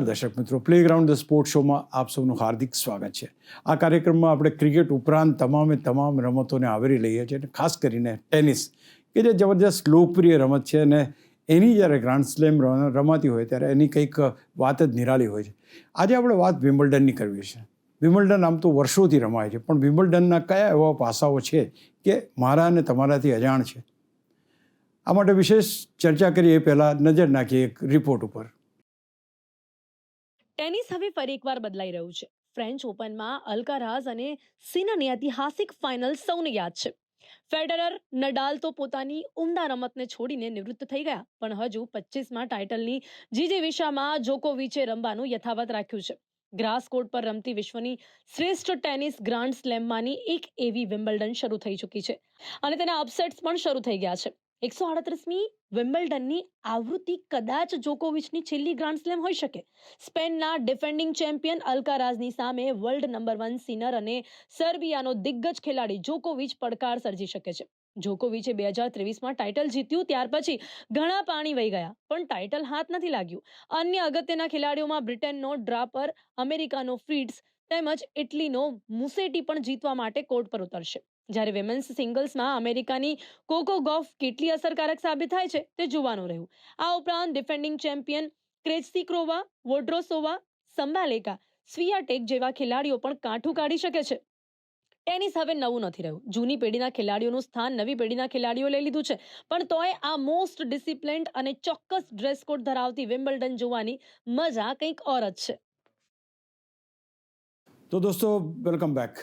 દર્શક મિત્રો, playground the sport શોમાં આપ સૌનું હાર્દિક સ્વાગત છે. આ કાર્યક્રમમાં આપણે ક્રિકેટ ઉપરાંત તમામ રમતોને આવરી લઈએ છીએ, અને ખાસ કરીને ટેનિસ, કે જે જબરજસ્ત લોકપ્રિય રમત છે, અને એની જ્યારે ગ્રાન્ડ સ્લેમ રમાતી હોય ત્યારે એની કંઈક વાત જ નિરાળી હોય છે. આજે આપણે વાત વિમ્બલ્ડનની કરવી છે. વિમ્બલ્ડન આમ તો વર્ષોથી રમાય છે, પણ વિમ્બલ્ડનના કયા એવા પાસાઓ છે કે મારા અને તમારાથી અજાણ છે? આ માટે વિશેષ ચર્ચા કરીએ પહેલાં નજર નાખીએ એક રિપોર્ટ ઉપર. ટેનિસ હવે ફરી એકવાર બદલાઈ રહ્યું છે. ફ્રેન્ચ ઓપનમાં અલ્કારાઝ અને સિનરની ઐતિહાસિક ફાઇનલ સૌને યાદ છે. ફેડરર, નડાલ તો પોતાની ઉમદા રમતને છોડીને નિવૃત્ત થઈ ગયા, પણ હજુ 25માં ટાઇટલની જીજીવિષામાં જોકોવિચે રમવાનું યથાવત રાખ્યું છે. ગ્રાસ કોર્ટ પર રમતી વિશ્વની શ્રેષ્ઠ ટેનિસ ગ્રાન્ડ સ્લેમમાંની એક એવી વિમ્બલ્ડન શરૂ થઈ ચૂકી છે, અને તેના અપસેટ્સ પણ શરૂ થઈ ગયા છે. 138મી વિમ્બલ્ડનની આવૃત્તિ કદાચ જોકોવિચની છેલ્લી ગ્રાન્ડ સ્લેમ હોઈ શકે. સ્પેનના ડિફેન્ડિંગ ચેમ્પિયન અલ્કારાઝની સામે વર્લ્ડ નંબર 1 સિનર અને સર્બિયાનો દિગ્ગજ ખેલાડી જોકોવિચ પડકાર સર્જી શકે છે. જોકોવિચે 2023માં ટાઇટલ જીત્યું ત્યાર પછી ઘણા પાણી વહી ગયા, પણ ટાઇટલ હાથ નથી લાગ્યું. અન્ય અગત્યના ખેલાડીઓમાં બ્રિટનનો ડ્રાપર, અમેરિકાનો ફ્રીડ્સ તેમજ ઇટલીનો મુસેટી પણ જીતવા માટે કોર્ટ પર ઉતરશે. જ્યારે વિમેન્સ સિંગલ્સમાં અમેરિકાની કોકો ગોફ કેટલી અસરકારક સાબિત થાય છે તે જોવાનું રહ્યું. આ ઉપરાંત ડિફેન્ડિંગ ચેમ્પિયન ક્રેજ્સિક્રોવા, વોડ્રોસોવા, સંબાલેકા, સ્વિયાટેક જેવા ખેલાડીઓ પણ કાઠું કાઢી શકે છે. ટેનિસ હવે નવું નથી રહ્યું. જૂની પેઢીના ખેલાડીઓનું સ્થાન નવી પેઢીના ખેલાડીઓ લઈ લીધું છે, પણ તોય આ મોસ્ટ ડિસિપ્લિન્ડ અને ચોક્કસ ડ્રેસ કોડ ધરાવતી વિમ્બલ્ડન જોવાની મજા કંઈક ઓર જ છે. તો દોસ્તો, વેલકમ બેક.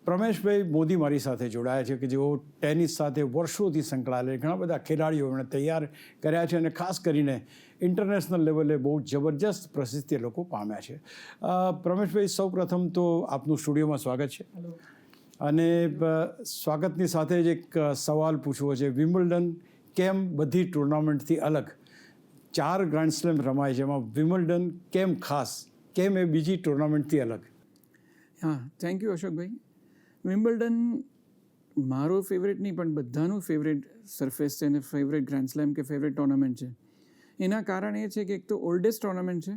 પ્રમેશભાઈ મોદી મારી સાથે જોડાયા છે, કે જેઓ ટેનિસ સાથે વર્ષોથી સંકળાયેલા ઘણા બધા ખેલાડીઓ એમણે તૈયાર કર્યા છે, અને ખાસ કરીને ઇન્ટરનેશનલ લેવલે બહુ જબરજસ્ત પ્રસિદ્ધિ લોકો પામ્યા છે. પ્રમેશભાઈ, સૌ પ્રથમ તો આપનું સ્ટુડિયોમાં સ્વાગત છે. અને સ્વાગતની સાથે જ એક સવાલ પૂછવો છે. વિમ્બલ્ડન કેમ બધી ટુર્નામેન્ટથી અલગ? 4 ગ્રાન્ડ સ્લેમ રમાય છે, એમાં વિમ્બલ્ડન કેમ ખાસ? કેમ એ બીજી ટુર્નામેન્ટથી અલગ? હા, થેન્ક યુ અશોકભાઈ. વિમ્બલ્ડન મારો ફેવરેટ નહીં, પણ બધાનું ફેવરેટ સરફેસ છે, અને ફેવરેટ ગ્રાન્ડ સ્લેમ કે ફેવરેટ ટુર્નામેન્ટ છે. એના કારણ એ છે કે એક તો ઓલ્ડેસ્ટ ટુર્નામેન્ટ છે,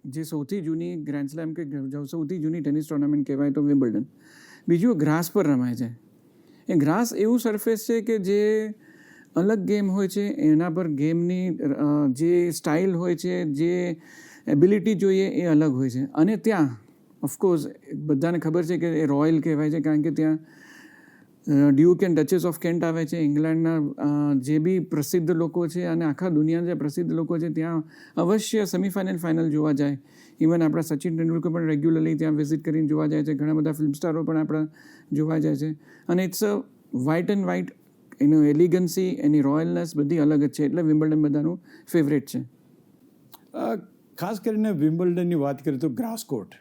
જે સૌથી જૂની ગ્રાન્ડ સ્લેમ કે સૌથી જૂની ટેનિસ ટુર્નામેન્ટ કહેવાય તો વિમ્બલ્ડન. બીજું, ગ્રાસ પર રમાય છે. એ ગ્રાસ એવું સરફેસ છે કે જે અલગ ગેમ હોય છે, એના પર ગેમની જે સ્ટાઇલ હોય છે, જે એબિલિટી જોઈએ એ અલગ હોય છે. અને ત્યાં ઓફકોર્સ બધાને ખબર છે કે એ રોયલ કહેવાય છે, કારણ કે ત્યાં Duke and duchess of cantt આવે છે. ઇંગ્લેન્ડના જે બી પ્રસિદ્ધ લોકો છે અને આખા દુનિયાના જે પ્રસિદ્ધ લોકો છે ત્યાં અવશ્ય સેમિફાઇનલ જોવા જાય. ઇવન આપણા સચિન તેંડુલકર પણ રેગ્યુલરલી ત્યાં વિઝિટ કરીને જોવા જાય છે. ઘણા બધા ફિલ્મ સ્ટારો પણ આપણા જોવા જાય છે. અને it's a white and white. એનું એલિગન્સી, એની રોયલનેસ બધી અલગ જ છે. એટલે વિમ્બલ્ડન બધાનું ફેવરેટ છે. ખાસ કરીને વિમ્બલ્ડનની વાત કરીએ તો grass court.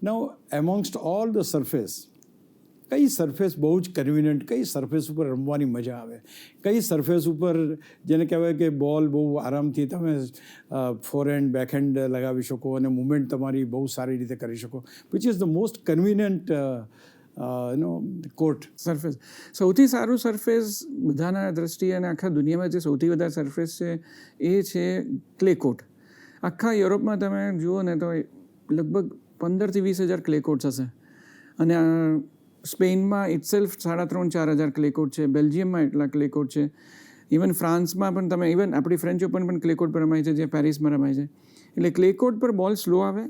Now amongst all the surface, કઈ સરફેસ બહુ જ કન્વિનિયન્ટ? કઈ સરફેસ ઉપર રમવાની મજા આવે? કઈ સરફેસ ઉપર જેને કહેવાય કે બોલ બહુ આરામથી તમે ફોરહેન્ડ, બેકહેન્ડ લગાવી શકો અને મુવમેન્ટ તમારી બહુ સારી રીતે કરી શકો? Which is the most convenient court surface? સૌથી સારું સરફેસ બધાના દ્રષ્ટિએ અને આખા દુનિયામાં જે સૌથી વધારે સરફેસ છે એ છે ક્લે કોર્ટ. આખા યુરોપમાં તમે જુઓ ને તો લગભગ 15,000 થી 20,000 ક્લે કોર્ટ્સ હશે. અને સ્પેનમાં ઇટસેલ્ફ 3,500-4,000 ક્લે કોર્ટ છે. બેલ્જિયમમાં એટલા ક્લે કોર્ટ છે. ઇવન ફ્રાન્સમાં પણ તમે આપણી ફ્રેન્ચ ઓપન પણ ક્લે કોર્ટ પર રમાય છે, જે પેરિસમાં રમાય છે. એટલે ક્લે કોર્ટ પર બોલ સ્લો આવે,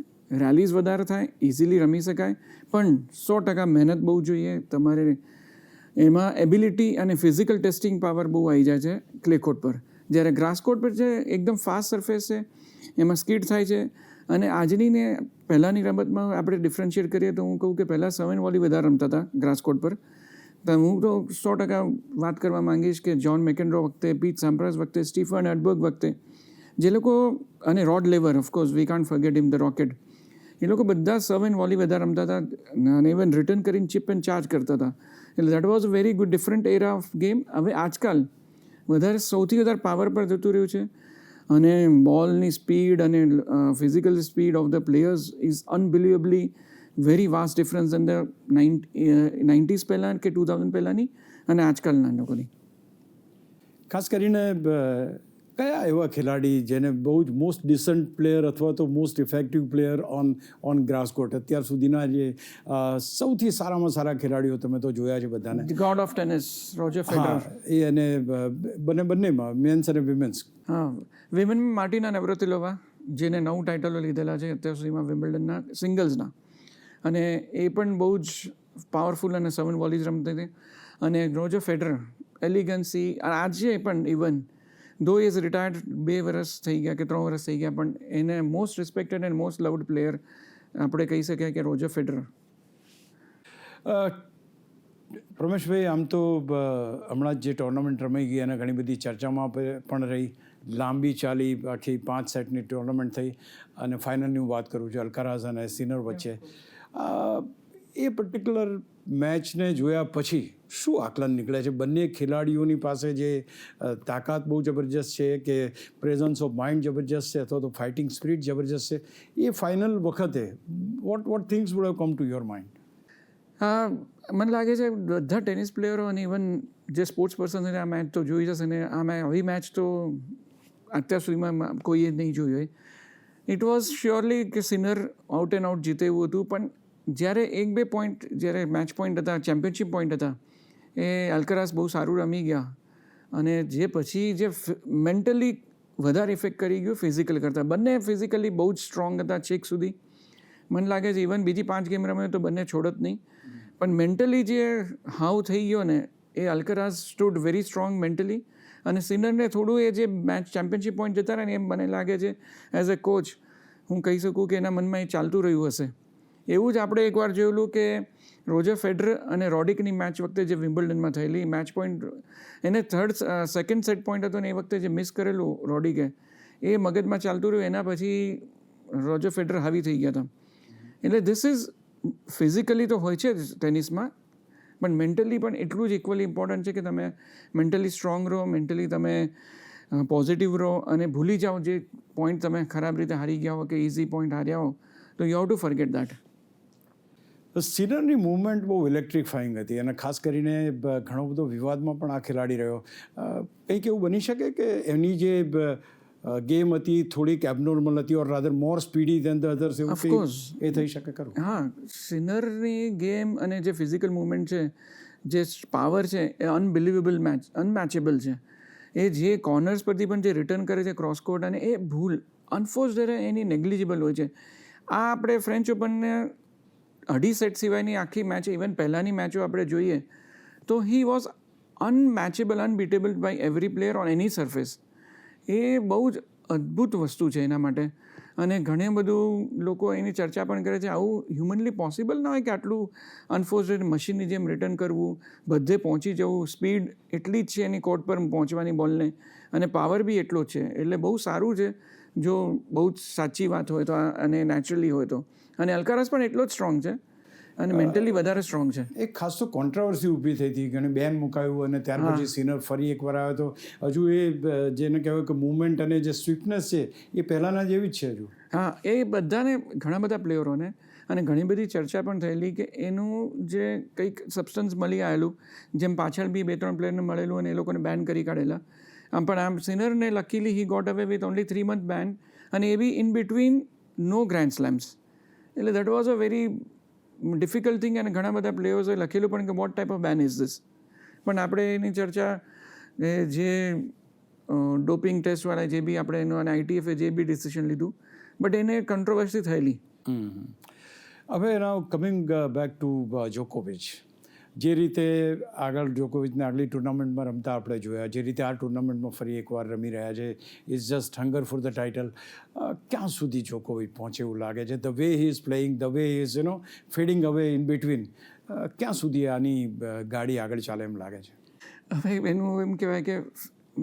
રેલીઝ વધારે થાય, ઇઝીલી રમી શકાય, પણ 100% મહેનત બહુ જોઈએ તમારે. એમાં એબિલિટી અને ફિઝિકલ ટેસ્ટિંગ પાવર બહુ આવી જાય છે ક્લે કોર્ટ પર. જ્યારે ગ્રાસ કોર્ટ પર છે એકદમ ફાસ્ટ સરફેસ છે, એમાં સ્કીડ થાય છે. અને આજની ને પહેલાંની રમતમાં આપણે ડિફરન્શિએટ કરીએ તો હું કહું કે પહેલાં 7 વોલી વધારે રમતા હતા ગ્રાસ કોર્ટ પર. તો હું તો 100% વાત કરવા માંગીશ કે જ્હોન મેકેન્ડ્રો વખતે, પીટ સામ્પ્રાસ વખતે, સ્ટીફન એડબર્ગ વખતે, જે લોકો, અને Rod Laver, of course we can't forget him, the rocket, એ લોકો બધા 7 વોલી વધારે રમતા હતા, અને ઇવન રિટર્ન કરીને ચિપ એન્ડ ચાર્જ કરતા હતા. એટલે that was a very good different era of game. હવે આજકાલ સૌથી વધારે પાવર પર જતું રહ્યું છે, અને બોલની સ્પીડ અને physical speed of the players is unbelievably very vast difference in the 90s પહેલાં કે 2000 પહેલાંની અને આજકાલના લોકોની. ખાસ કરીને કયા એવા ખેલાડી જેને બહુ જ મોસ્ટ ડિસન્ટ પ્લેયર અથવા તો most effective player on grass court અત્યાર સુધીના જે સૌથી સારામાં સારા ખેલાડીઓ તમે તો જોયા છે બધાને? ગોડ ઓફ ટેનિસ રોજર હા, ફેડરર. એ અને બંનેમાં મેન્સ અને વિમેન્સ. હા, વિમેનમાં માર્ટિના નેવરાતિલોવા, જેને 9 ટાઇટલો લીધેલા છે અત્યાર સુધીમાં વિમ્બલ્ડનના સિંગલ્સના, અને એ પણ બહુ જ પાવરફુલ અને 7 વોલીઝ રમતી હતી. અને રોજર ફેડરર, એલિગન્સી, આજે પણ ઇવન ધો ઇઝ રિટાયર્ડ 2 વર્ષ થઈ ગયા કે 3 વર્ષ થઈ ગયા, પણ એને most respected and most loved player આપણે કહી શકીએ કે રોજર ફેડરર. પ્રમેશભાઈ, આમ તો હમણાં જ જે ટુર્નામેન્ટ રમાઈ ગઈ અને ઘણી બધી ચર્ચામાં પણ રહી, લાંબી ચાલી, આખી 5 સેટની ટુર્નામેન્ટ થઈ, અને ફાઇનલની હું વાત કરું છું અલ્કારાઝ અને સિનર વચ્ચે. એ પર્ટિક્યુલર મેચને જોયા પછી શું આકલન નીકળે છે? બંને ખેલાડીઓની પાસે જે તાકાત બહુ જબરજસ્ત છે, કે પ્રેઝન્સ ઓફ માઇન્ડ જબરજસ્ત છે, અથવા તો ફાઇટિંગ સ્પિરિટ જબરજસ્ત છે, એ ફાઇનલ વખતે what things would have come to your mind? હા, મને લાગે છે બધા ટેનિસ પ્લેયરો અને ઇવન જે સ્પોર્ટ્સ પર્સન છે આ મેચ તો જોઈ જશે ને. આવી મેચ તો અત્યાર સુધીમાં કોઈએ નહીં જોઈ હોય. ઇટ વોઝ શ્યોરલી કે સિનર આઉટ એન્ડ આઉટ જીતે એવું હતું, પણ જ્યારે 1-2 પોઈન્ટ, જ્યારે મેચ પોઈન્ટ હતા, ચેમ્પિયનશિપ પોઈન્ટ હતા, એ અલ્કારાઝ બહુ સારું રમી ગયા, અને જે પછી જે મેન્ટલી વધારે ઇફેક્ટ કરી ગયું ફિઝિકલ કરતાં. બંને ફિઝિકલી બહુ જ સ્ટ્રોંગ હતા છેક સુધી. મને લાગે છે ઇવન બીજી 5 ગેમ રમે તો બંને છોડત નહીં, પણ મેન્ટલી જે હાવ થઈ ગયો ને, એ અલ્કારાઝ સ્ટૂડ વેરી સ્ટ્રોંગ મેન્ટલી, અને સિનરને થોડું એ જે મેચ ચેમ્પિયનશિપ પોઈન્ટ જતા રહે ને, એમ મને લાગે છે એઝ અ કોચ હું કહી શકું કે એના મનમાં એ ચાલતું રહ્યું હશે. એવું જ આપણે એકવાર જોયેલું કે રોજર ફેડરર અને રોડિકની મેચ વખતે જે વિમ્બલ્ડનમાં થયેલી મેચ પોઈન્ટ, એને સેકન્ડ સેટ પોઈન્ટ હતો ને એ વખતે જે મિસ કરેલું રોડિકે, એ મગજમાં ચાલતું રહ્યું. એના પછી રોજર ફેડરર હાવી થઈ ગયા હતા. એટલે ધીસ ઇઝ ફિઝિકલી તો હોય છે જ ટેનિસમાં, પણ મેન્ટલી પણ એટલું જ ઇક્વલી ઇમ્પોર્ટન્ટ છે કે તમે મેન્ટલી સ્ટ્રોંગ રહો, મેન્ટલી તમે પોઝિટિવ રહો, અને ભૂલી જાઓ જે પોઈન્ટ તમે ખરાબ રીતે હારી ગયા હો કે ઇઝી પોઈન્ટ હાર્યા હો, તો you have to forget that. સિનરની મૂવમેન્ટ બહુ ઇલેક્ટ્રિફાઈંગ હતી, અને ખાસ કરીને ઘણો બધો વિવાદમાં પણ આ ખેલાડી રહ્યો. કંઈક એવું બની શકે કે એની જે ગેમ હતી થોડીક એબનોર્મલ હતી, or rather more speedy than the others, એવું ઓફકોર્સ એ થઈ શકે ખરું? હા, સિનરની ગેમ અને જે ફિઝિકલ મૂવમેન્ટ છે, જે પાવર છે, એ અનમેચેબલ છે. એ જે કોર્નર્સ પરથી પણ જે રિટર્ન કરે છે ક્રોસ કોર્ટ, અને એ ભૂલ અનફોર્સ્ડ એની નેગ્લિજિબલ હોય છે. આ આપણે ફ્રેન્ચ ઓપનને 2.5 સેટ સિવાયની આખી મેચ, ઇવન પહેલાંની મેચો આપણે જોઈએ તો he was unmatchable, unbeatable by every player on any surface. એ બહુ જ અદ્ભુત વસ્તુ છે એના માટે, અને ઘણી બધું લોકો એની ચર્ચા પણ કરે છે. આવું હ્યુમનલી પોસિબલ ના હોય કે આટલું અનફોર્સ્ડ મશીનની જેમ રિટર્ન કરવું, બધે પહોંચી જવું. સ્પીડ એટલી જ છે એની કોર્ટ પર પહોંચવાની બોલને, અને પાવર બી એટલો જ છે. એટલે બહુ સારું છે જો બહુ જ સાચી વાત હોય તો, અને નેચરલી હોય તો. અને અલ્કારાઝ પણ એટલો જ સ્ટ્રોંગ છે, અને મેન્ટલી વધારે સ્ટ્રોંગ છે. એક ખાસ તો કોન્ટ્રાવર્સી ઊભી થઈ હતી, ઘણી બેન મુકાયું, અને ત્યાર પછી સિનર ફરી એકવાર આવ્યો તો હજુ એ જેને કહેવાય કે મુવમેન્ટ અને જે સ્વિફ્ટનેસ છે એ પહેલાંના જેવી જ છે હજુ. હા, એ બધાને, ઘણા બધા પ્લેયરોને, અને ઘણી બધી ચર્ચા પણ થયેલી કે એનું જે કંઈક સબસ્ટન્સ મળી આવેલું, જેમ પાછળ બી 2-3 પ્લેયરને મળેલું અને એ લોકોને બેન કરી કાઢેલા. પણ આમ સિનરને luckily he got away with only 3 month ban, અને એ be in between no grand slams. એટલે that was a very difficult thing, અને ઘણા બધા પ્લેયર્સોએ લખેલું પણ કે what type of ban is this. પણ આપણે એની ચર્ચા જે ડોપિંગ ટેસ્ટવાળા જે બી આપણે એનું, અને આઈટીએફે જે બી ડિસિઝન લીધું, બટ એને કંટ્રોવર્સી થયેલી. હવે નાઉ કમિંગ બેક ટુ જોકોવિચ, જે રીતે આગળ જોકોવિચને આગલી ટુર્નામેન્ટમાં રમતા આપણે જોયા, જે રીતે આ ટુર્નામેન્ટમાં ફરી એકવાર રમી રહ્યા છે, is just hunger for the title. ક્યાં સુધી જોકોવિચ પહોંચે એવું લાગે છે? The way he is playing, the way he is fading અવે ઇન બિટવીન, ક્યાં સુધી આની ગાડી આગળ ચાલે એમ લાગે છે? હવે એનું એમ કહેવાય કે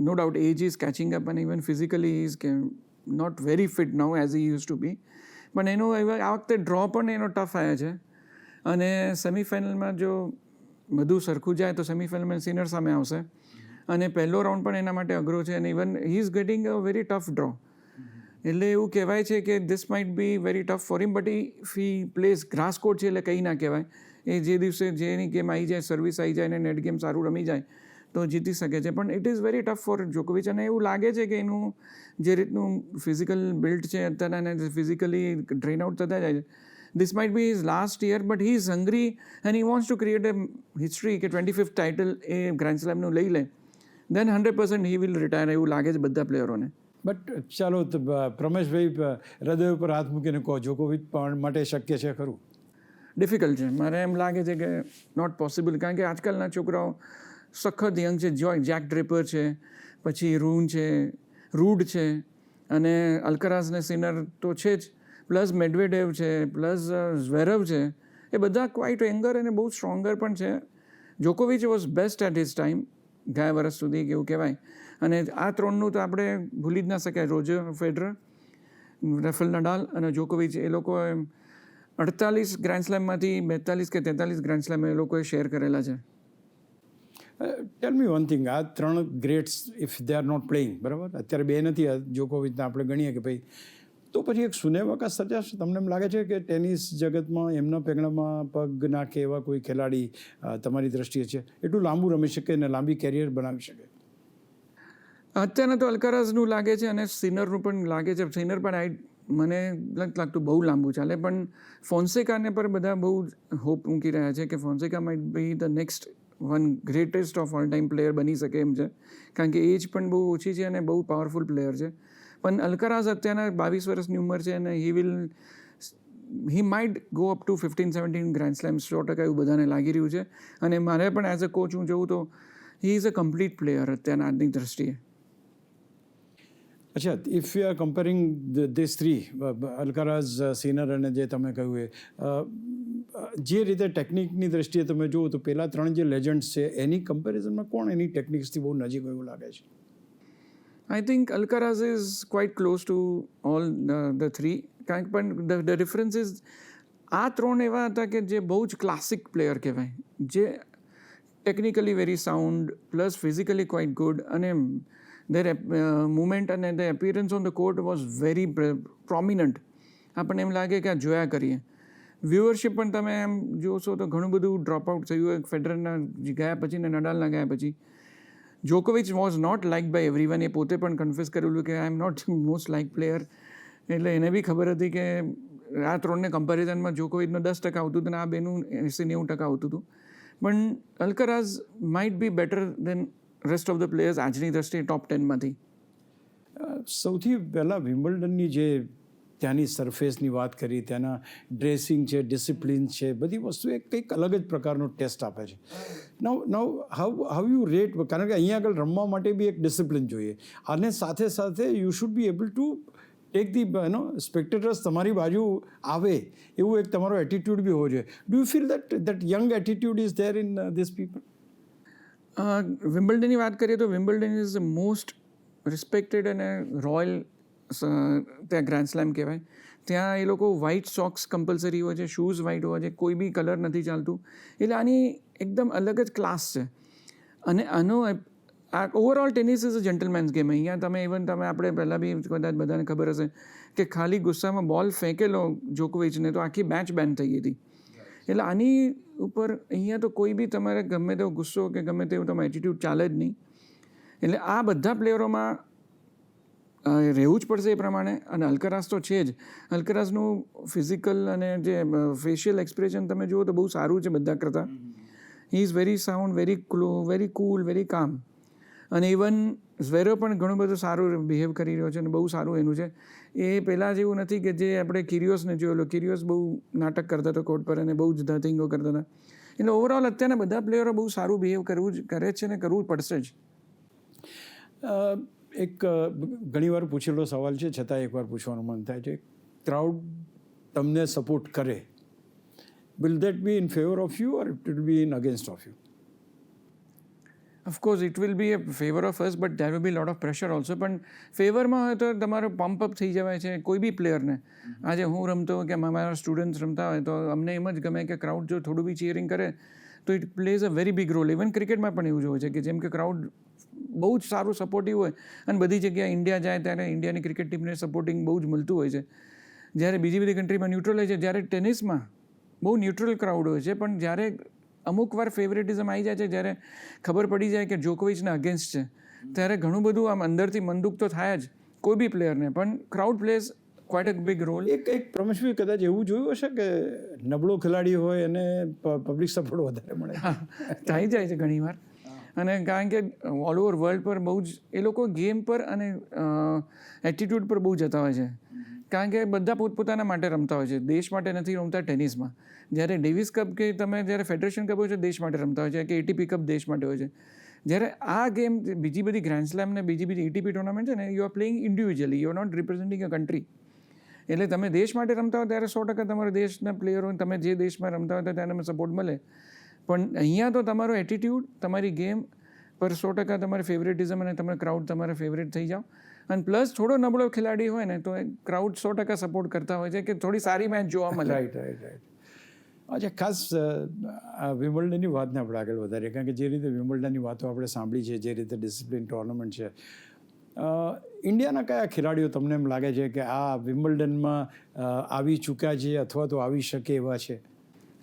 no doubt age is catching up, અને ઇવન ફિઝિકલી ઇઝ કે not very fit now as he use to be. પણ એનું આ વખતે ડ્રો પણ એનો ટફ આવ્યો છે, અને સેમિફાઇનલમાં જો બધું સરખું જાય તો સેમિફાઇનલમાં સિનર સામે આવશે, અને પહેલો રાઉન્ડ પણ એના માટે અઘરો છે, અને even he is getting a very tough draw. એટલે એવું કહેવાય છે કે this might be very tough for him, but if he place grass court છે એટલે કંઈ ના કહેવાય. એ જે દિવસે જે એની ગેમ આવી જાય, સર્વિસ આવી જાય, અને નેટ ગેમ સારું રમી જાય, તો જીતી શકે છે. પણ it is very tough for જોકોવિચ. અને એવું લાગે છે કે એનું જે રીતનું ફિઝિકલ બિલ્ડ છે અત્યારે અને ફિઝિકલી ડ્રેન આઉટ થતા જાય છે, this might be his last year, but he is hungry and he wants to create a history કે 25th ટાઇટલ એ ગ્રાન્ડ સ્લેમનું લઈ લે, then 100% he will retire એવું લાગે છે બધા પ્લેયરોને. બટ ચાલો પ્રમેશભાઈ હૃદય ઉપર હાથ મૂકીને કહો, જોકોવિચ માટે શક્ય છે ખરું? ડિફિકલ્ટ છે. મારે એમ લાગે છે કે નોટ પોસિબલ, કારણ કે આજકાલના છોકરાઓ સખત યંગ છે. જેક ડ્રેપર છે, પછી રૂડ છે, અને અલ્કરાઝ ને સિનર તો છે જ, પ્લસ મેડવેડેવ છે, પ્લસ ઝવેરેવ છે. એ બધા ક્વાઇટ યંગર અને બહુ સ્ટ્રોંગર પણ છે. જોકોવિચ was best at his time, ગયા વર્ષ સુધી એવું કહેવાય. અને આ ત્રણનું તો આપણે ભૂલી જ ના શકાય. રોજર ફેડરર, રાફેલ નડાલ અને જોકોવિચ, એ લોકો 48 ગ્રાન્ડ સ્લેમમાંથી 42 કે 43 ગ્રાન્ડ સ્લેમ એ લોકોએ શેર કરેલા છે. ટેલ મી વન થિંગ, આ ત્રણ greats if they are not playing, બરાબર, અત્યારે બે નથી, જોકોવિચને આપણે ગણીએ કે ભાઈ, તો પછી એક શૂન્યાવકાશ સર્જાશે? તમને એમ લાગે છે કે ટેનિસ જગતમાં એમના પેગણામાં પગ નાખે એવા કોઈ ખેલાડી તમારી દ્રષ્ટિએ છે, એટલું લાંબુ રમી શકે અને લાંબી કેરિયર બનાવી શકે? અત્યારના તો અલ્કારાઝનું લાગે છે અને સિનરનું પણ લાગે છે. સિનર પણ મને લાગતું બહુ લાંબુ ચાલે, પણ ફોન્સેકાને પર બધા બહુ હોપ મૂકી રહ્યા છે કે Fonseca might be the next one greatest of all time player બની શકે એમ છે, કારણ કે એજ પણ બહુ ઓછી છે અને બહુ પાવરફુલ પ્લેયર છે. પણ અલ્કારાઝ અત્યારના 22 વર્ષની ઉંમર છે અને he might go up to 15-17 grand slams 100% એવું બધાને લાગી રહ્યું છે. અને મારે પણ એઝ અ કોચ હું જોઉં તો he is a complete player અત્યારના આજની દ્રષ્ટિએ. અચ્છા, if you are comparing this three, Alcaraz, Sinner અને જે તમે કહ્યું એ, જે રીતે ટેકનિકની દ્રષ્ટિએ તમે જુઓ તો પેલા ત્રણ જે લેજન્ડ્સ છે એની કમ્પેરિઝનમાં કોણ એની ટેકનિક્સથી બહુ નજીક એવું લાગે છે? I think Alcaraz is quite close to all the three. પણ the difference is આ ત્રણ એવા હતા કે જે બહુ જ ક્લાસિક પ્લેયર કહેવાય, જે technically very sound plus physically quite good, અને their movement અને the appearance on the court was very prominent. આપણને એમ લાગે કે આ જોયા કરીએ. વ્યુઅરશિપ પણ તમે એમ જોશો તો ઘણું બધું ડ્રોપ આઉટ થયું ફેડરરના ગયા પછી ને નડાલના ગયા પછી. જોકોવિચ was not like by everyone. એ પોતે પણ કન્ફેસ કરેલું કે I am not most like player. એટલે એને બી ખબર હતી કે આ ત્રણને કમ્પેરિઝનમાં જોકોવિચનું 10% આવતું હતું અને આ બેનું 80-90% આવતું હતું. પણ Alcaraz might be better than rest of the players આજની દ્રષ્ટિએ ટોપ 10માંથી. સૌથી પહેલાં વિમ્બલ્ડનની જે ત્યાંની સરફેસની વાત કરી, ત્યાંના ડ્રેસિંગ છે, ડિસિપ્લિન છે, બધી વસ્તુ એક કંઈક અલગ જ પ્રકારનો ટેસ્ટ આપે છે. નવ હાઉ યુ રેટ, કારણ કે અહીંયા આગળ રમવા માટે બી એક ડિસિપ્લિન જોઈએ, અને સાથે સાથે you should be able to take the spectators તમારી બાજુ આવે એવું એક તમારો એટીટ્યૂડ બી હોવો જોઈએ. Do you feel that young attitude is there in this people? વિમ્બલ્ડનની વાત કરીએ તો Wimbledon is the most respected અને રોયલ ત્યાં ગ્રાન્ડ સ્લેમ કહેવાય. ત્યાં એ લોકો વ્હાઇટ સોક્સ કમ્પલસરી હોય છે, શૂઝ વ્હાઇટ હોય છે, કોઈ બી કલર નથી ચાલતું. એટલે આની એકદમ અલગ જ ક્લાસ છે. અને આનો આ overall tennis is a gentleman's game. અહીંયા તમે આપણે પહેલાં બી કદાચ બધાને ખબર હશે કે ખાલી ગુસ્સામાં બોલ ફેંકેલો જોકોવિચને તો આખી મેચ બેન થઈ ગઈ હતી. એટલે આની ઉપર અહીંયા તો કોઈ બી તમારે ગમે તેવો ગુસ્સો કે ગમે તેવું તમે એટીટ્યૂડ ચાલે જ નહીં. એટલે આ બધા પ્લેયરોમાં રહેવું જ પડશે એ પ્રમાણે. અને અલ્કારાઝ તો છે જ. અલ્કારાઝનું ફિઝિકલ અને જે ફેશિયલ એક્સપ્રેશન તમે જુઓ તો બહુ સારું છે બધા કરતાં. He is very sound, very cool, very કામ. અને ઇવન ઝવેરેવ પણ ઘણું બધું સારું બિહેવ કરી રહ્યો છે અને બહુ સારું એનું છે. એ પહેલાં જેવું નથી કે જે આપણે કિરિયોસને જોયેલો. કિરિયોસ બહુ નાટક કરતા હતો કોર્ટ પર અને બહુ જ ધતિંગો કરતા હતા. એટલે ઓવરઓલ અત્યારના બધા પ્લેયરો બહુ સારું બિહેવ કરે છે અને કરવું પડશે જ. એક ઘણીવાર પૂછેલો સવાલ છે, છતાં એકવાર પૂછવાનું મન થાય છે. ક્રાઉડ તમને સપોર્ટ કરે, will that be in favour of you or it will be in against of you? Of course it will be a favour of us, but there will be lot of pressure also. પણ ફેવરમાં હોય તો તમારો pump up થઈ જવાય છે કોઈ બી પ્લેયરને. આજે હું રમતો કે મારા સ્ટુડન્ટ્સ રમતા હોય તો અમને એમ જ ગમે કે ક્રાઉડ જો થોડું બી ચીયરિંગ કરે તો it plays a very big role. Even ક્રિકેટમાં પણ એવું જ હોય છે કે જેમ કે ક્રાઉડ બહુ જ સારું સપોર્ટિવ હોય અને બધી જગ્યાએ ઇન્ડિયા જાય ત્યારે ઇન્ડિયાની ક્રિકેટ ટીમને સપોર્ટિંગ બહુ જ મળતું હોય છે. જ્યારે બીજી બધી કન્ટ્રીમાં ન્યુટ્રલ હોય છે. જ્યારે ટેનિસમાં બહુ ન્યુટ્રલ ક્રાઉડ હોય છે, પણ જ્યારે અમુક વાર ફેવરેટિઝમ આવી જાય છે જ્યારે ખબર પડી જાય કે જોકોવિચના અગેન્સ્ટ છે, ત્યારે ઘણું બધું આમ અંદરથી મનદુખ તો થાય જ કોઈ બી પ્લેયરને, પણ crowd plays quite a big role. એક પ્રમેશભાઈ કદાચ એવું જોયું હશે કે નબળો ખેલાડી હોય અને પબ્લિક સપોર્ટ વધારે મળે. થઈ જાય છે ઘણીવાર, અને કારણ કે ઓલ ઓવર વર્લ્ડ પર બહુ જ એ લોકો ગેમ પર અને એટીટ્યૂડ પર બહુ જતા હોય છે, કારણ કે બધા પોતપોતાના માટે રમતા હોય છે, દેશ માટે નથી રમતા ટેનિસમાં. જ્યારે ડેવિસ કપ કે તમે જ્યારે ફેડરેશન કપ હોય છે દેશ માટે રમતા હોય છે, કે એટીપી કપ દેશ માટે હોય છે. જ્યારે આ ગેમ બીજી બધી ગ્રાન્ડ સ્લેમ ને બીજી એટીપી ટુર્નામેન્ટ છે ને, you are playing individually, you are not representing a country. એટલે તમે દેશ માટે રમતા હોય ત્યારે 100% તમારા દેશના પ્લેયરો, તમે જે દેશમાં રમતા હોય તેને સપોર્ટ મળે. પણ અહીંયા તો તમારો એટીટ્યૂડ, તમારી ગેમ પર 100% તમારે ફેવરેટિઝમ અને તમે ક્રાઉડ તમારા ફેવરેટ થઈ જાઓ. અને પ્લસ થોડો નબળો ખેલાડી હોય ને તો ક્રાઉડ 100% સપોર્ટ કરતા હોય છે કે થોડી સારી મેચ જોવા મળે. રાઈટ. અચ્છા, ખાસ વિમ્બલ્ડનની વાતને આપણે આગળ વધારીએ, કારણ કે જે રીતે વિમ્બલ્ડનની વાતો આપણે સાંભળી છે, જે રીતે ડિસિપ્લિન ટુર્નામેન્ટ છે, ઇન્ડિયાના કયા ખેલાડીઓ તમને એમ લાગે છે કે આ વિમ્બલ્ડનમાં આવી ચૂક્યા છે અથવા તો આવી શકે એવા છે?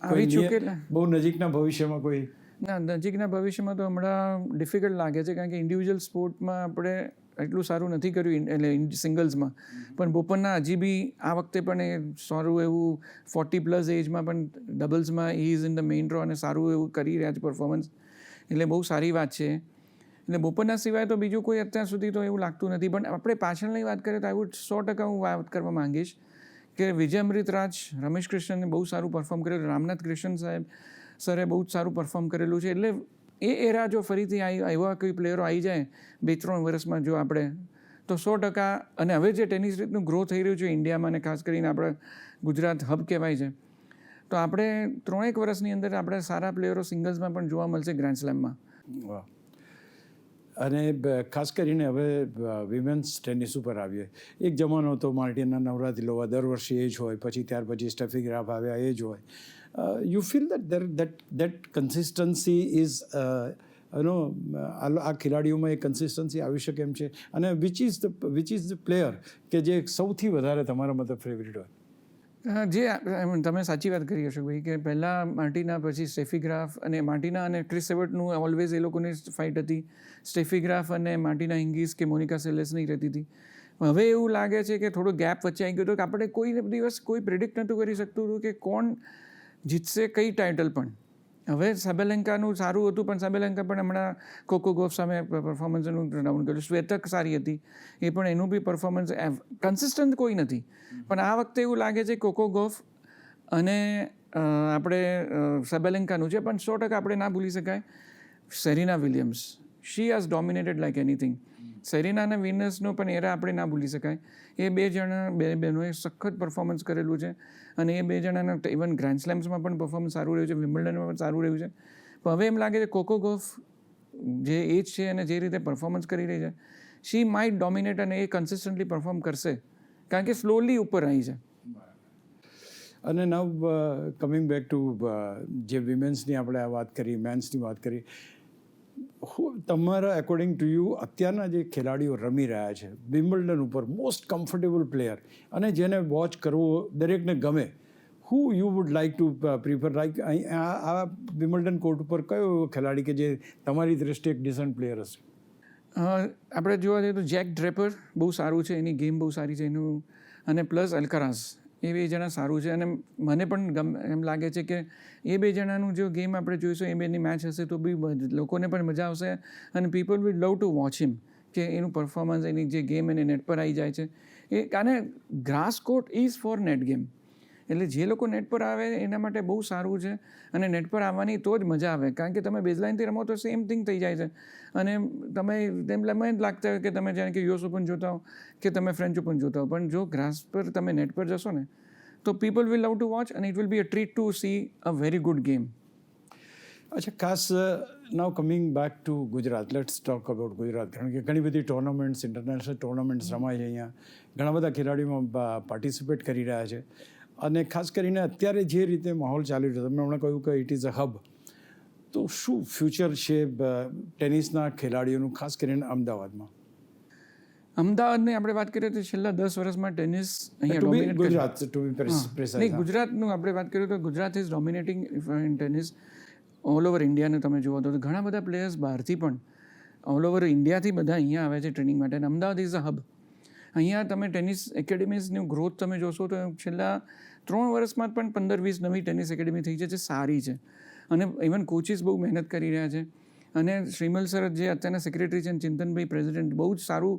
આવી ચૂકેલા બહુ નજીકના ભવિષ્યમાં કોઈ? ના, નજીકના ભવિષ્યમાં તો હમણાં ડિફિકલ્ટ લાગે છે, કારણ કે ઇન્ડિવિજ્યુઅલ સ્પોર્ટમાં આપણે એટલું સારું નથી કર્યું, એટલે સિંગલ્સમાં. પણ બોપન્ના હજી બી આ વખતે પણ એ સારું એવું 40+ એજમાં પણ ડબલ્સમાં he is in the main draw અને સારું એવું કરી રહ્યા છે પરફોર્મન્સ, એટલે બહુ સારી વાત છે. એટલે બોપન્ના સિવાય તો બીજું કોઈ અત્યાર સુધી તો એવું લાગતું નથી. પણ આપણે પાછળની વાત કરીએ તો 100% હું વાત કરવા માંગીશ કે વિજય અમૃતરાજ, રમેશ કૃષ્ણને બહુ સારું પરફોર્મ કરેલું, રામનાથ કૃષ્ણ સાહેબ સરે બહુ જ સારું પરફોર્મ કરેલું છે. એટલે એ એરા જો ફરીથી એવા કોઈ પ્લેયરો આવી જાય 2-3 વર્ષમાં જો આપણે, તો 100%. અને હવે જે ટેનિસ રીતનું ગ્રો થઈ રહ્યું છે ઇન્ડિયામાં, અને ખાસ કરીને આપણે ગુજરાત હબ કહેવાય છે, તો આપણે 3-1 વર્ષની અંદર આપણે સારા પ્લેયરો સિંગલ્સમાં પણ જોવા મળશે ગ્રાન્ડ સ્લેમમાં. વાહ. અને ખાસ કરીને હવે વિમેન્સ ટેનિસ ઉપર આવીએ. એક જમાનો હતો માર્ટિના નવરાત્રિલોવા દર વર્ષે એ જ હોય, પછી ત્યાર પછી સ્ટેફી ગ્રાફ આવ્યા એ જ હોય. You feel that consistency is આ ખેલાડીઓમાં એ કન્સિસ્ટન્સી આવી શકે એમ છે? અને વિચ ઇઝ ધ પ્લેયર કે જે સૌથી વધારે તમારા મતલબ ફેવરિટ હોય? જે તમે સાચી વાત કરી હશો ભાઈ, કે પહેલાં માર્ટિના, પછી સ્ટેફી ગ્રાફ, અને માર્ટિના અને ક્રિસ એવર્ટનું ઓલવેઝ એ લોકોની ફાઇટ હતી. સ્ટેફી ગ્રાફ અને માર્ટિના હિંગીસ કે મોનિકા સેલેસ નહીં રહેતી હતી. હવે એવું લાગે છે કે થોડો ગેપ વચ્ચે આવી ગયો હતો, કે આપણે કોઈ દિવસ કોઈ પ્રિડિક્ટ નહોતું કરી શકતું હતું કે કોણ જીતશે કઈ ટાઇટલ. પણ હવે સાબેલેન્કાનું સારું હતું, પણ સાબેલેન્કા પણ હમણાં કોકો ગોફ સામે પરફોર્મન્સનું ડાઉન કર્યું. શ્વેતક સારી હતી, એ પણ એનું બી પરફોર્મન્સ કન્સિસ્ટન્ટ કોઈ નથી. પણ આ વખતે એવું લાગે છે કોકો ગોફ અને આપણે સાબેલેન્કાનું છે. પણ 100% આપણે ના ભૂલી શકાય Serena Williams. She has dominated like anything. Serena અને વિનસનો પણ એરા આપણે ના ભૂલી શકાય. એ બે બહેનોએ સખત પરફોર્મન્સ કરેલું છે, અને એ બે જણાના ઇવન ગ્રાન્ડ સ્લેમ્સમાં પણ પરફોર્મન્સ સારું રહ્યું છે, વિમ્બલ્ડનમાં પણ સારું રહ્યું છે. પણ હવે એમ લાગે છે કોકો ગોફ જે એજ છે અને જે રીતે પરફોર્મન્સ કરી રહી છે, શી માઇટ ડોમિનેટ, અને એ કન્સિસ્ટન્ટલી પરફોર્મ કરશે, કારણ કે સ્લોલી ઉપર આવી છે. અને નવ કમિંગ બેક ટુ જે વિમેન્સની આપણે આ વાત કરી, મેન્સની વાત કરી, તમારા એકોર્ડિંગ ટુ યુ અત્યારના જે ખેલાડીઓ રમી રહ્યા છે વિમ્બલ્ડન ઉપર, મોસ્ટ કમ્ફર્ટેબલ પ્લેયર અને જેને વોચ કરવો દરેકને ગમે, who you would like to prefer? Like આ વિમ્બલ્ડન કોર્ટ ઉપર કયો એવો ખેલાડી કે જે તમારી દ્રષ્ટિએ એક ડિસન્ટ પ્લેયર હશે? આપણે જોવા જઈએ તો જેક ડ્રેપર બહુ સારું છે, એની ગેમ બહુ સારી છે એનું, અને પ્લસ અલ્કારાઝ, એ બે જણા સારું છે. અને મને પણ એમ લાગે છે કે એ બે જણાનું જો ગેમ આપણે જોઈશું, એ બેની મેચ હશે તો બી લોકોને પણ મજા આવશે, અને people will love to watch him, કે એનું પરફોર્મન્સ, એની જે ગેમ એને નેટ પર આવી જાય છે એ. અને grass court is four net game, એટલે જે લોકો નેટ પર આવે એના માટે બહુ સારું છે. અને નેટ પર આવવાની તો જ મજા આવે, કારણ કે તમે બેઝલાઇનથી રમો તો સેમ થિંગ થઈ જાય છે, અને તમે તેમ લાગતા હોય કે તમે જાણે કે યુએસ ઓપન જોતા હો કે તમે ફ્રેન્ચ ઓપન જોતા હો. પણ જો ગ્રાસ પર તમે નેટ પર જશો ને તો people will love to watch, અને it will be a treat to see a very good game. અચ્છા, ખાસ now coming back to Gujarat, let's talk about Gujarat. કારણ કે ઘણી બધી ટુર્નામેન્ટ્સ, ઇન્ટરનેશનલ ટુર્નામેન્ટ્સ રમાય છે અહીંયા, ઘણા બધા ખેલાડીઓમાં પાર્ટિસિપેટ કરી રહ્યા છે. અને ખાસ કરીને અત્યારે જે રીતે માહોલ ચાલી રહ્યો, તમે હમણાં કહ્યું કે ઇટ ઇઝ અ હબ, તો શું ફ્યુચર છે ટેનિસના ખેલાડીઓનું, ખાસ કરીને અમદાવાદમાં? અમદાવાદની આપણે વાત કરીએ તો છેલ્લા 10 વર્ષમાં ટેનિસ અહીંયા ગુજરાત, ટુ બી પ્રિસાઇઝ, ગુજરાતનું આપણે વાત કરીએ તો Gujarat is dominating in tennis. All over ઇન્ડિયાને તમે જુઓ તો ઘણા બધા પ્લેયર્સ બહારથી પણ ઓલ ઓવર ઇન્ડિયાથી બધા અહીંયા આવે છે ટ્રેનિંગ માટે. અને અમદાવાદ ઇઝ અ હબ. અહીંયા તમે ટેનિસ એકેડેમીઝની ગ્રોથ તમે જોશો તો છેલ્લા 3 વર્ષમાં પણ 15-20 નવી ટેનિસ એકેડેમી થઈ છે જે સારી છે. અને ઇવન કોચિસ બહુ મહેનત કરી રહ્યા છે. અને શ્રીમલ સર જે અત્યારના સેક્રેટરી છે ચિંતનભાઈ પ્રેસિડેન્ટ બહુ જ સારું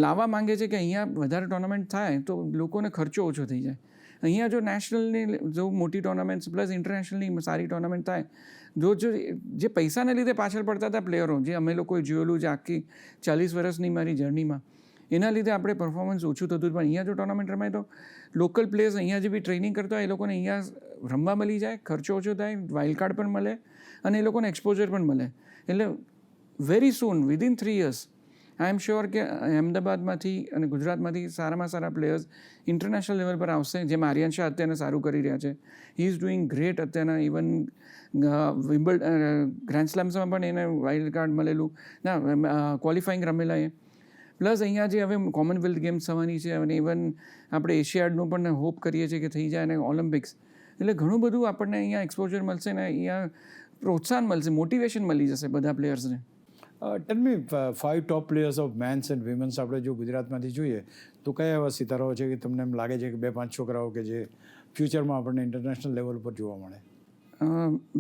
લાવવા માંગે છે કે અહીંયા વધારે ટુર્નામેન્ટ થાય તો લોકોને ખર્ચો ઓછો થઈ જાય. અહીંયા જો નેશનલની જો મોટી ટુર્નામેન્ટ્સ પ્લસ ઇન્ટરનેશનલની સારી ટુર્નામેન્ટ થાય, જો જે પૈસાને લીધે પાછળ પડતા હતા પ્લેયરો, જે અમે લોકોએ જોયેલું છે આખી 40 વર્ષની મારી જર્નીમાં, એના લીધે આપણે પરફોર્મન્સ ઓછું થતું. પણ અહીંયા જો ટુર્નામેન્ટ રમાય તો લોકલ પ્લેયર્સ અહીંયા જે બી ટ્રેનિંગ કરતા હોય એ લોકોને અહીંયા રમવા મળી જાય, ખર્ચો ઓછો થાય, વાઇલ્ડ કાર્ડ પણ મળે અને એ લોકોને એક્સપોઝર પણ મળે. એટલે very soon within 3 years I am sure કે અમદાવાદમાંથી અને ગુજરાતમાંથી સારામાં સારા પ્લેયર્સ ઇન્ટરનેશનલ લેવલ પર આવશે. જેમ આર્યન શાહ અત્યારે સારું કરી રહ્યા છે. હી ઇઝ ડુઈંગ ગ્રેટ અત્યારના. ઇવન ગ્રાન્ડ સ્લેમ્સમાં પણ એને વાઇલ્ડ કાર્ડ મળેલું ના, ક્વોલિફાઈંગ રમેલા એ. પ્લસ અહીંયા જે હવે કોમનવેલ્થ ગેમ્સ થવાની છે અને ઇવન આપણે એશિયાડનું પણ હોપ કરીએ છીએ કે થઈ જાય અને ઓલિમ્પિક્સ. એટલે ઘણું બધું આપણને અહીંયા એક્સપોઝર મળશે ને અહીંયા પ્રોત્સાહન મળશે, મોટિવેશન મળી જશે બધા પ્લેયર્સને. Tell me 5 top players of men's and women's આપણે જો ગુજરાતમાંથી જોઈએ તો કયા એવા સિતારાઓ છે કે તમને એમ લાગે છે કે 2-5 છોકરાઓ કે જે ફ્યુચરમાં આપણને ઇન્ટરનેશનલ લેવલ પર જોવા મળે?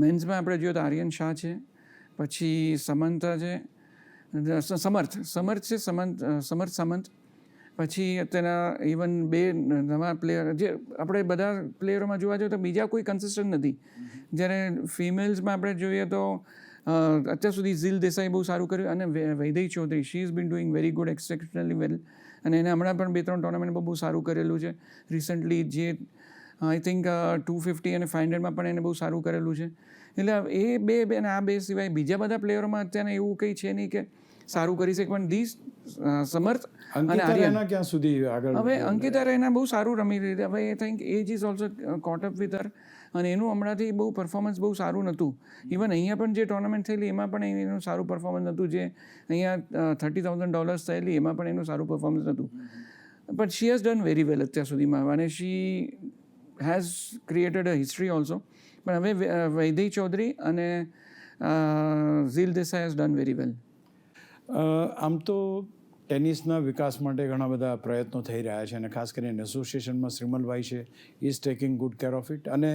મેન્સમાં આપણે જોઈએ તો આર્યન શાહ છે, પછી સમંતા છે, સમર્થ છે, સમર્થ સામંત. પછી અત્યારના ઇવન 2 નવા પ્લેયર જે આપણે બધા પ્લેયરોમાં જોવા જઈએ તો બીજા કોઈ કન્સિસ્ટન્ટ નથી. જ્યારે ફિમેલ્સમાં આપણે જોઈએ તો અત્યાર સુધી ઝીલ દેસાઈ બહુ સારું કર્યું અને Vaidehi Chaudhary, she is been doing very good, exceptionally well. અને એને હમણાં પણ 2-3 ટુર્નામેન્ટમાં બહુ સારું કરેલું છે રિસન્ટલી. જે આઈ થિંક 250 અને 500માં પણ એને બહુ સારું કરેલું છે. એટલે એ બે અને આ 2 સિવાય બીજા બધા પ્લેયરોમાં અત્યારે એવું કંઈ છે નહીં કે સારું કરી શકે. પણ સમર્થ અને આર્યન ક્યાં સુધી આગળ? હવે અંકિતા રૈના બહુ સારું રમી રહી હતી. હવે I think age is also caught up with her. અને એનું હમણાંથી બહુ પરફોર્મન્સ બહુ સારું નહોતું. ઇવન અહીંયા પણ જે ટુર્નામેન્ટ થયેલી એમાં પણ એનું સારું પરફોર્મન્સ નહોતું. જે અહીંયા $30,000 થયેલી એમાં પણ એનું સારું પરફોર્મન્સ નહોતું. But she has done very well અત્યાર સુધીમાં અને she has created a history also. પણ હવે વૈદેહી ચૌધરી અને Zeel Desai has done very well. આમ તો ટેનિસના વિકાસ માટે ઘણા બધા પ્રયત્નો થઈ રહ્યા છે અને ખાસ કરીને એસોસિએશનમાં શ્રીમલભાઈ છે, is taking good care of it. અને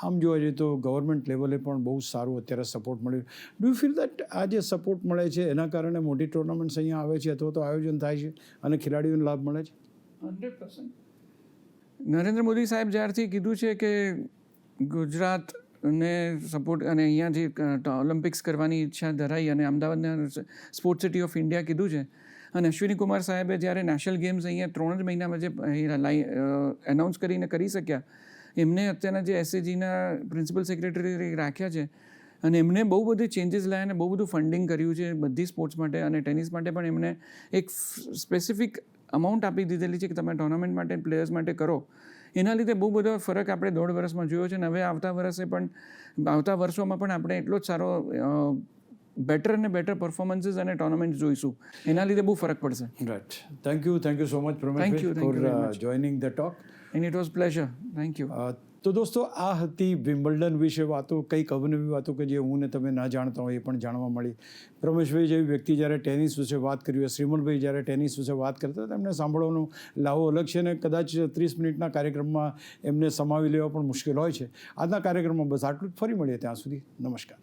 આમ જોવા જઈએ તો ગવર્મેન્ટ લેવલે પણ બહુ સારું અત્યારે સપોર્ટ મળ્યું. ડુ યુ ફીલ દેટ આ જે સપોર્ટ મળે છે એના કારણે મોટી ટુર્નામેન્ટ્સ અહીંયા આવે છે અથવા તો આયોજન થાય છે અને ખેલાડીઓને લાભ મળે છે? 100%. નરેન્દ્ર મોદી સાહેબ જ્યારથી કીધું છે કે ગુજરાતને સપોર્ટ અને અહીંયા જે ઓલિમ્પિક્સ કરવાની ઈચ્છા ધરાઈ અને અમદાવાદના સ્પોર્ટ્સ સિટી ઓફ ઇન્ડિયા કીધું છે, અને અશ્વિની કુમાર સાહેબે જ્યારે નેશનલ ગેમ્સ અહીંયા 3 જ મહિનામાં જે એનાઉન્સ કરીને કરી શક્યા, એમને અત્યારના જે એસએજીના પ્રિન્સિપલ સેક્રેટરી રાખ્યા છે અને એમને બહુ બધી ચેન્જીસ લાવ્યા અને બહુ બધું ફંડિંગ કર્યું છે બધી સ્પોર્ટ્સ માટે. અને ટેનિસ માટે પણ એમને એક સ્પેસિફિક અમાઉન્ટ આપી દીધેલી છે કે તમે ટુર્નામેન્ટ માટે પ્લેયર્સ માટે કરો. એના લીધે બહુ બધો ફરક આપણે 1.5 વર્ષમાં જોયો છે. અને હવે આવતા વર્ષોમાં પણ આપણે એટલો જ સારો બેટર અને બેટર પરફોર્મન્સીસ અને ટુર્નામેન્ટ જોઈશું. એના લીધે બહુ ફરક પડશે. Right. Thank you so much Pramesh for joining the talk. And it was pleasure. Thank you. તો દોસ્તો, આ હતી વિમ્બલ્ડન વિશે વાતો, કંઈક અવનવી વાતો કે જે હું ને તમે ના જાણતા હોય એ પણ જાણવા મળી. પ્રમેશભાઈ જેવી વ્યક્તિ જ્યારે ટેનિસ વિશે વાત કરી હોય, શ્રીમલભાઈ જ્યારે ટેનિસ વિશે વાત કરતા હતા, એમને સાંભળવાનો લાવો અલગ છે ને કદાચ 30 મિનિટના કાર્યક્રમમાં એમને સમાવી લેવા પણ મુશ્કેલ હોય છે. આજના કાર્યક્રમમાં બસ આટલું જ. ફરી મળીએ ત્યાં સુધી નમસ્કાર.